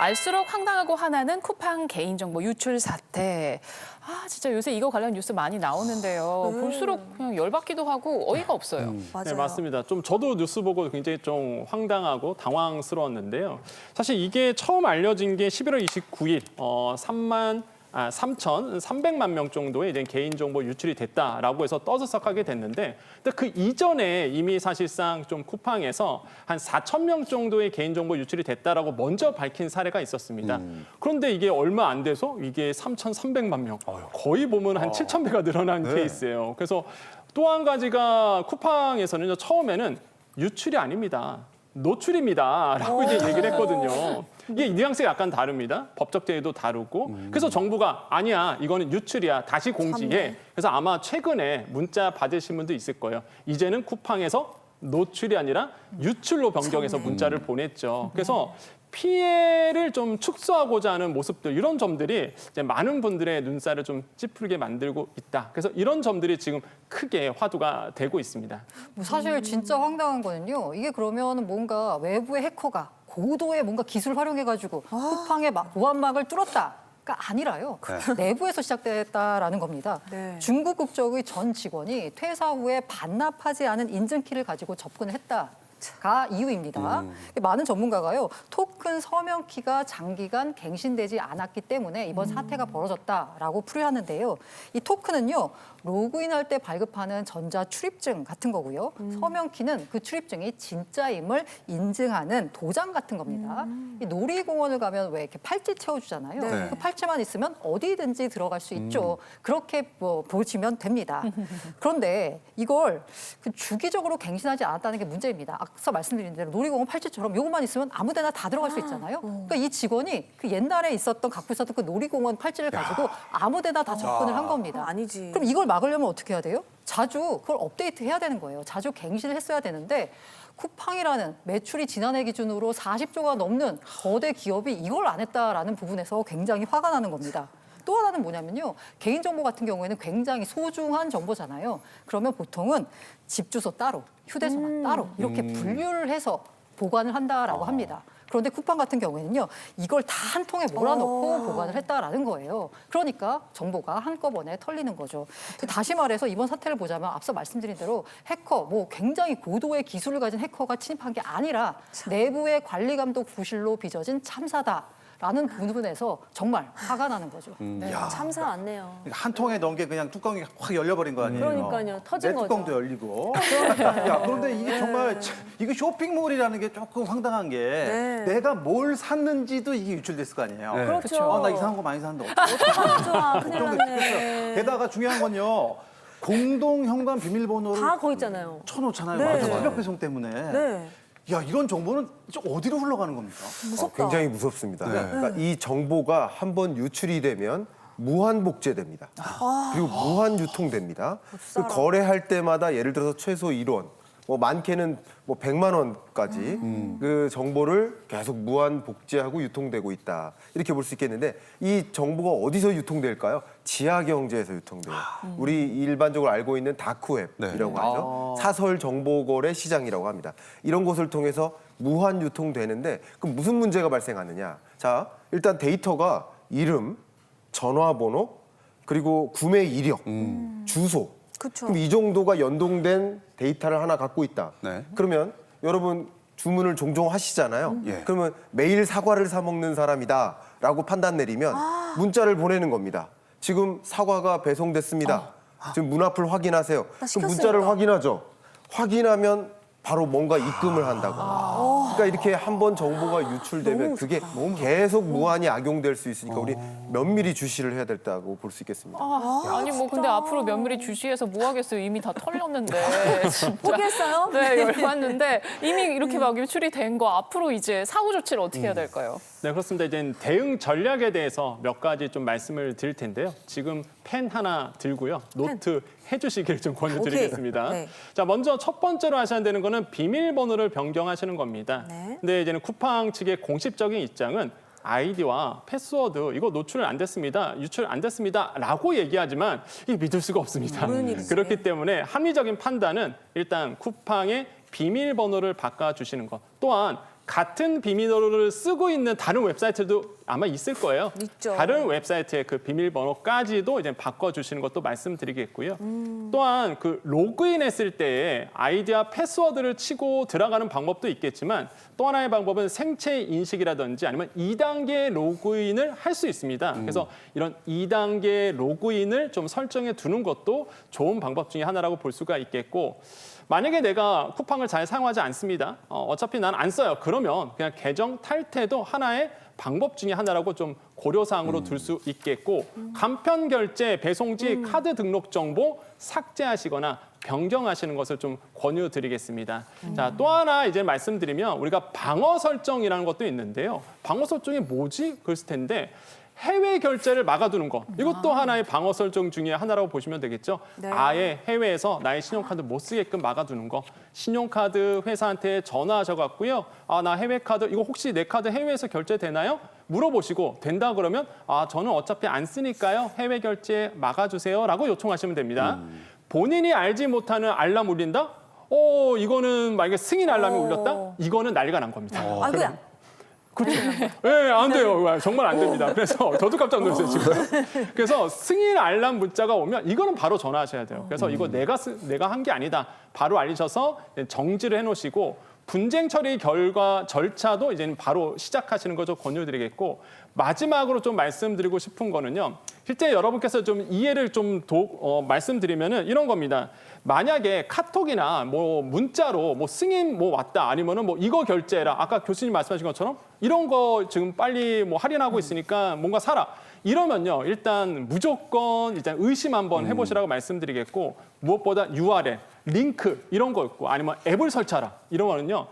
알수록 황당하고 화나는 쿠팡 개인정보 유출 사태. 진짜 요새 이거 관련 뉴스 많이 나오는데요. 볼수록 그냥 열받기도 하고 어이가 없어요. 맞아요. 네, 맞습니다. 저도 뉴스 보고 굉장히 좀 황당하고 당황스러웠는데요. 사실 이게 처음 알려진 게 11월 29일 3,300만 명 정도의 이제 개인정보 유출이 됐다라고 해서 떠들썩하게 됐는데, 근데 그 이전에 이미 사실상 좀 쿠팡에서 한 4,000명 정도의 개인정보 유출이 됐다라고 먼저 밝힌 사례가 있었습니다. 그런데 이게 얼마 안 돼서 이게 3,300만 명, 거의 보면 한 7,000배가 늘어난 케이스예요. 그래서 또 한 가지가 쿠팡에서는 처음에는 유출이 아닙니다. 노출입니다라고 이제 얘기를 했거든요. 이게 뉘앙스가 약간 다릅니다. 법적 대해도 다르고. 그래서 정부가 아니야, 이거는 유출이야, 다시 공지해. 그래서 아마 최근에 문자 받으신 분도 있을 거예요. 이제는 쿠팡에서 노출이 아니라 유출로 변경해서 문자를 보냈죠. 그래서 피해를 좀 축소하고자 하는 모습들, 이런 점들이 이제 많은 분들의 눈살을 좀 찌푸리게 만들고 있다. 그래서 이런 점들이 지금 크게 화두가 되고 있습니다. 사실 진짜 황당한 거는요. 이게 그러면 뭔가 외부의 해커가 고도의 뭔가 기술을 활용해가지고 쿠팡의 보안막을 뚫었다가 아니라요. 내부에서 시작됐다라는 겁니다. 네. 중국 국적의 전 직원이 퇴사 후에 반납하지 않은 인증키를 가지고 접근을 했다. 가 이유입니다. 많은 전문가가요, 토큰 서명키가 장기간 갱신되지 않았기 때문에 이번 사태가 벌어졌다라고 풀이하는데요. 이 토큰은요, 로그인할 때 발급하는 전자 출입증 같은 거고요. 서명키는 그 출입증이 진짜임을 인증하는 도장 같은 겁니다. 이 놀이공원을 가면 왜 이렇게 팔찌 채워주잖아요. 네. 그 팔찌만 있으면 어디든지 들어갈 수 있죠. 그렇게 보시면 됩니다. 그런데 이걸 주기적으로 갱신하지 않았다는 게 문제입니다. 앞서 말씀드린 대로 놀이공원 팔찌처럼 이것만 있으면 아무데나 다 들어갈 수 있잖아요. 그러니까 이 직원이 그 옛날에 갖고 있었던 그 놀이공원 팔찌를 가지고 아무데나 다 접근을 한 겁니다. 아니지. 그럼 이걸 막으려면 어떻게 해야 돼요? 자주 그걸 업데이트 해야 되는 거예요. 자주 갱신을 했어야 되는데 쿠팡이라는 매출이 지난해 기준으로 40조가 넘는 거대 기업이 이걸 안 했다라는 부분에서 굉장히 화가 나는 겁니다. 또 하나는 뭐냐면요. 개인정보 같은 경우에는 굉장히 소중한 정보잖아요. 그러면 보통은 집 주소 따로, 휴대전화 따로 이렇게 분류를 해서 보관을 한다라고 합니다. 그런데 쿠팡 같은 경우에는요, 이걸 다 한 통에 몰아넣고 보관을 했다라는 거예요. 그러니까 정보가 한꺼번에 털리는 거죠. 다시 말해서 이번 사태를 보자면 앞서 말씀드린 대로 해커, 굉장히 고도의 기술을 가진 해커가 침입한 게 아니라 내부의 관리 감독 부실로 빚어진 참사다. 라는 부분에서 정말 화가 나는 거죠. 네, 참사 왔네요. 한 통에 넣은 게 그냥 뚜껑이 확 열려버린 거 아니에요? 그러니까요. 터진 내 거죠. 뚜껑도 열리고. 야, 그런데 이게 정말 이게 쇼핑몰이라는 게 조금 황당한 게 내가 뭘 샀는지도 이게 유출됐을 거 아니에요. 그렇죠. 나 이상한 거 많이 샀는데 어떡해. 어떡하면 좋아. 큰일 걱정돼 났네. 죽겠어요. 게다가 중요한 건요. 공동 현관 비밀번호를 다 거기 있잖아요. 쳐놓잖아요. 네. 완전 새벽 배송 때문에. 네. 야, 이런 정보는 어디로 흘러가는 겁니까? 무섭다. 굉장히 무섭습니다. 그러니까 이 정보가 한번 유출이 되면 무한 복제됩니다. 그리고 무한 유통됩니다. 그 거래할 때마다 예를 들어서 최소 1원, 많게는 100만 원까지 그 정보를 계속 무한 복제하고 유통되고 있다. 이렇게 볼 수 있겠는데 이 정보가 어디서 유통될까요? 지하 경제에서 유통돼요. 우리 일반적으로 알고 있는 다크웹이라고 하죠. 사설 정보 거래 시장이라고 합니다. 이런 곳을 통해서 무한 유통되는데 그럼 무슨 문제가 발생하느냐? 자, 일단 데이터가 이름, 전화번호, 그리고 구매 이력, 주소. 그쵸. 그럼 이 정도가 연동된 데이터를 하나 갖고 있다. 네. 그러면 여러분 주문을 종종 하시잖아요. 예. 그러면 매일 사과를 사 먹는 사람이다라고 판단 내리면 문자를 보내는 겁니다. 지금 사과가 배송됐습니다. 지금 문 앞을 확인하세요. 그럼 시켰으니까. 문자를 확인하죠. 확인하면 바로 뭔가 입금을 한다거나. 그러니까 이렇게 한번 정보가 유출되면 그게 계속 무한히 악용될 수 있으니까 우리 면밀히 주시를 해야 된다고 볼 수 있겠습니다. 아니 근데 앞으로 면밀히 주시해서 뭐 하겠어요. 이미 다 털렸는데. 진짜. 포기했어요? 네, 열받는데 이미 이렇게 막 유출이 된 거 앞으로 이제 사후 조치를 어떻게 해야 될까요? 네, 그렇습니다. 이제 대응 전략에 대해서 몇 가지 좀 말씀을 드릴 텐데요. 지금 펜 하나 들고요. 노트 해주시길 좀 권유드리겠습니다. 오케이. 네. 자, 먼저 첫 번째로 하셔야 되는 거는 비밀번호를 변경하시는 겁니다. 네. 근데 이제는 쿠팡 측의 공식적인 입장은 아이디와 패스워드 이거 노출 안 됐습니다. 유출 안 됐습니다라고 얘기하지만 이게 믿을 수가 없습니다. 모르는 일이지. 그렇기 때문에 합리적인 판단은 일단 쿠팡의 비밀번호를 바꿔주시는 것. 또한 같은 비밀번호를 쓰고 있는 다른 웹사이트도 아마 있을 거예요. 있죠. 다른 웹사이트의 그 비밀번호까지도 이제 바꿔주시는 것도 말씀드리겠고요. 또한 그 로그인했을 때에 아이디와 패스워드를 치고 들어가는 방법도 있겠지만 또 하나의 방법은 생체 인식이라든지 아니면 2단계 로그인을 할 수 있습니다. 그래서 이런 2단계 로그인을 좀 설정해 두는 것도 좋은 방법 중에 하나라고 볼 수가 있겠고 만약에 내가 쿠팡을 잘 사용하지 않습니다. 어차피 난 안 써요. 그러면 그냥 계정 탈퇴도 하나의 방법 중에 하나라고 좀 고려사항으로 둘 수 있겠고 간편 결제, 배송지, 카드 등록 정보 삭제하시거나 변경하시는 것을 좀 권유드리겠습니다. 자, 또 하나 이제 말씀드리면 우리가 방어 설정이라는 것도 있는데요. 방어 설정이 뭐지? 그랬을 텐데 해외 결제를 막아두는 것. 이것도 하나의 방어 설정 중에 하나라고 보시면 되겠죠. 네. 아예 해외에서 나의 신용카드 못 쓰게끔 막아두는 거. 신용카드 회사한테 전화하셔갖고요. 아, 나 해외 카드 이거 혹시 내 카드 해외에서 결제되나요? 물어보시고 된다 그러면 아, 저는 어차피 안 쓰니까요. 해외 결제 막아주세요라고 요청하시면 됩니다. 본인이 알지 못하는 알람 울린다? 이거는 만약에 승인 알람이 울렸다? 이거는 난리가 난 겁니다. 아이고야. 그렇죠. 네, 안 돼요. 정말 안 됩니다. 그래서 저도 깜짝 놀랐어요, 지금. 그래서 승인 알람 문자가 오면 이거는 바로 전화하셔야 돼요. 그래서 이거 내가 한 게 아니다. 바로 알리셔서 정지를 해놓으시고 분쟁 처리 결과 절차도 이제는 바로 시작하시는 거 좀 권유드리겠고 마지막으로 좀 말씀드리고 싶은 거는요. 실제 여러분께서 좀 이해를 좀 말씀드리면은 이런 겁니다. 만약에 카톡이나 뭐 문자로 뭐 승인 뭐 왔다 아니면은 뭐 이거 결제해라. 아까 교수님 말씀하신 것처럼 이런 거 지금 빨리 뭐 할인하고 있으니까 뭔가 사라. 이러면요. 일단 무조건 일단 의심 한번 해보시라고 말씀드리겠고 무엇보다 URL, 링크 이런 거 있고 아니면 앱을 설치하라. 이런 거는요.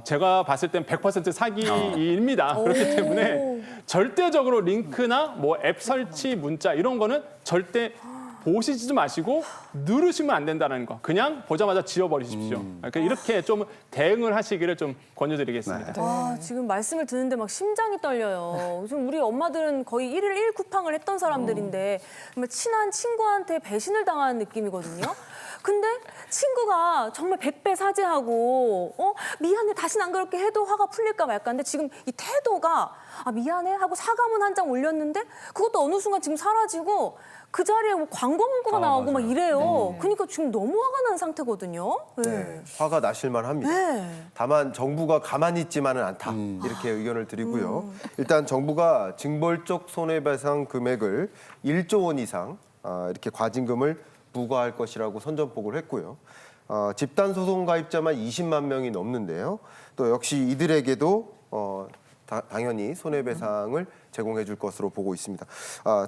제가 봤을 땐 100% 사기입니다. 그렇기 때문에 절대적으로 링크나 뭐 앱 설치 문자 이런 거는 절대 보시지도 마시고 누르시면 안 된다는 거. 그냥 보자마자 지워버리십시오. 그러니까 이렇게 좀 대응을 하시기를 좀 권유드리겠습니다. 아, 지금 말씀을 듣는데 막 심장이 떨려요. 요즘 우리 엄마들은 거의 1일 1 쿠팡을 했던 사람들인데 정말 친한 친구한테 배신을 당한 느낌이거든요. 근데 친구가 정말 100배 사죄하고 미안해 다시는 안 그렇게 해도 화가 풀릴까 말까 한데 지금 이 태도가 아, 미안해 하고 사과문 한 장 올렸는데 그것도 어느 순간 지금 사라지고 그 자리에 뭐 광고 문구가 나오고 막 이래요. 그러니까 지금 너무 화가 난 상태거든요. 네. 네, 화가 나실만 합니다. 네. 다만 정부가 가만히 있지만은 않다. 이렇게 의견을 드리고요. 일단 정부가 징벌적 손해배상 금액을 1조 원 이상 이렇게 과징금을 부과할 것이라고 선전포고를 했고요. 집단 소송 가입자만 20만 명이 넘는데요. 또 역시 이들에게도 당연히 손해배상을 제공해 줄 것으로 보고 있습니다.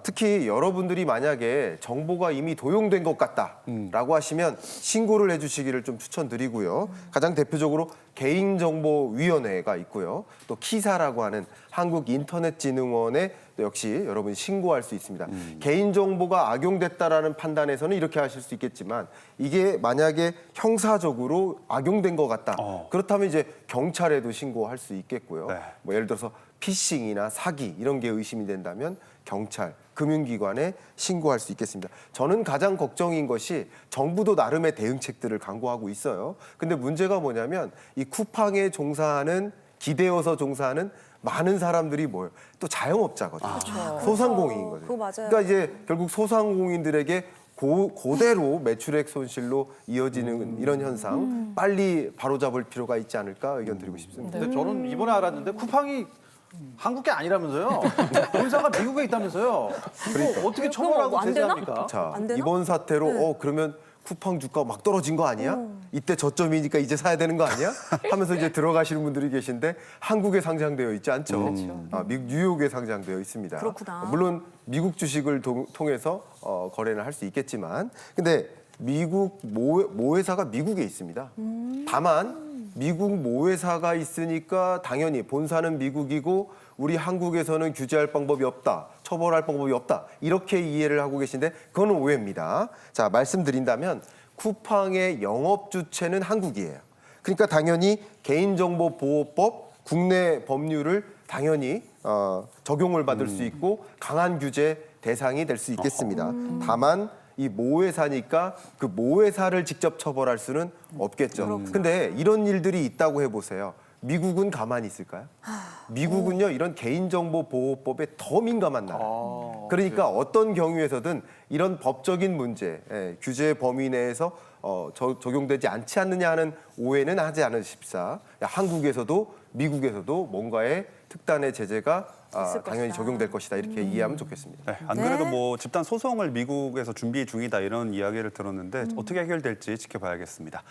특히 여러분들이 만약에 정보가 이미 도용된 것 같다라고 하시면 신고를 해주시기를 좀 추천드리고요. 가장 대표적으로 개인정보위원회가 있고요. 또 키사라고 하는 한국인터넷진흥원에 역시 여러분이 신고할 수 있습니다. 개인정보가 악용됐다라는 판단에서는 이렇게 하실 수 있겠지만 이게 만약에 형사적으로 악용된 것 같다. 그렇다면 이제 경찰에도 신고할 수 있겠고요. 네. 뭐 예를 들어서 피싱이나 사기 이런 게 의심이 된다면 경찰, 금융기관에 신고할 수 있겠습니다. 저는 가장 걱정인 것이 정부도 나름의 대응책들을 강구하고 있어요. 근데 문제가 뭐냐면 이 쿠팡에 종사하는 기대어서 종사하는 많은 사람들이 뭐예요? 또 자영업자거든요. 소상공인이거든요. 그거 맞아요. 그러니까 이제 결국 소상공인들에게 그대로 매출액 손실로 이어지는 이런 현상 빨리 바로잡을 필요가 있지 않을까 의견 드리고 싶습니다. 근데 저는 이번에 알았는데 쿠팡이 한국 게 아니라면서요. 본사가 미국에 있다면서요. 이거 어떻게 처벌하고 안 되나? 제재합니까? 자, 안 되나? 이번 사태로 그러면 쿠팡 주가 막 떨어진 거 아니야? 이때 저점이니까 이제 사야 되는 거 아니야? 하면서 이제 들어가시는 분들이 계신데 한국에 상장되어 있지 않죠. 뉴욕에 상장되어 있습니다. 그렇구나. 물론 미국 주식을 통해서 거래는 할 수 있겠지만 근데 미국 모회사가 미국에 있습니다. 다만 미국 모회사가 있으니까 당연히 본사는 미국이고 우리 한국에서는 규제할 방법이 없다. 처벌할 방법이 없다. 이렇게 이해를 하고 계신데 그건 오해입니다. 자, 말씀드린다면 쿠팡의 영업 주체는 한국이에요. 그러니까 당연히 개인정보보호법 국내 법률을 당연히 적용을 받을 수 있고 강한 규제 대상이 될 수 있겠습니다. 다만 이 모회사니까 그 모회사를 직접 처벌할 수는 없겠죠. 근데 이런 일들이 있다고 해보세요. 미국은 가만히 있을까요? 미국은요 이런 개인정보보호법에 더 민감한 나라. 그러니까 어떤 경우에서든 이런 법적인 문제, 규제 범위 내에서 적용되지 않지 않느냐 하는 오해는 하지 않으십사. 한국에서도 미국에서도 뭔가의 특단의 제재가 당연히 것이다. 적용될 것이다 이렇게 이해하면 좋겠습니다. 네, 안 그래도 뭐 집단 소송을 미국에서 준비 중이다 이런 이야기를 들었는데 어떻게 해결될지 지켜봐야겠습니다.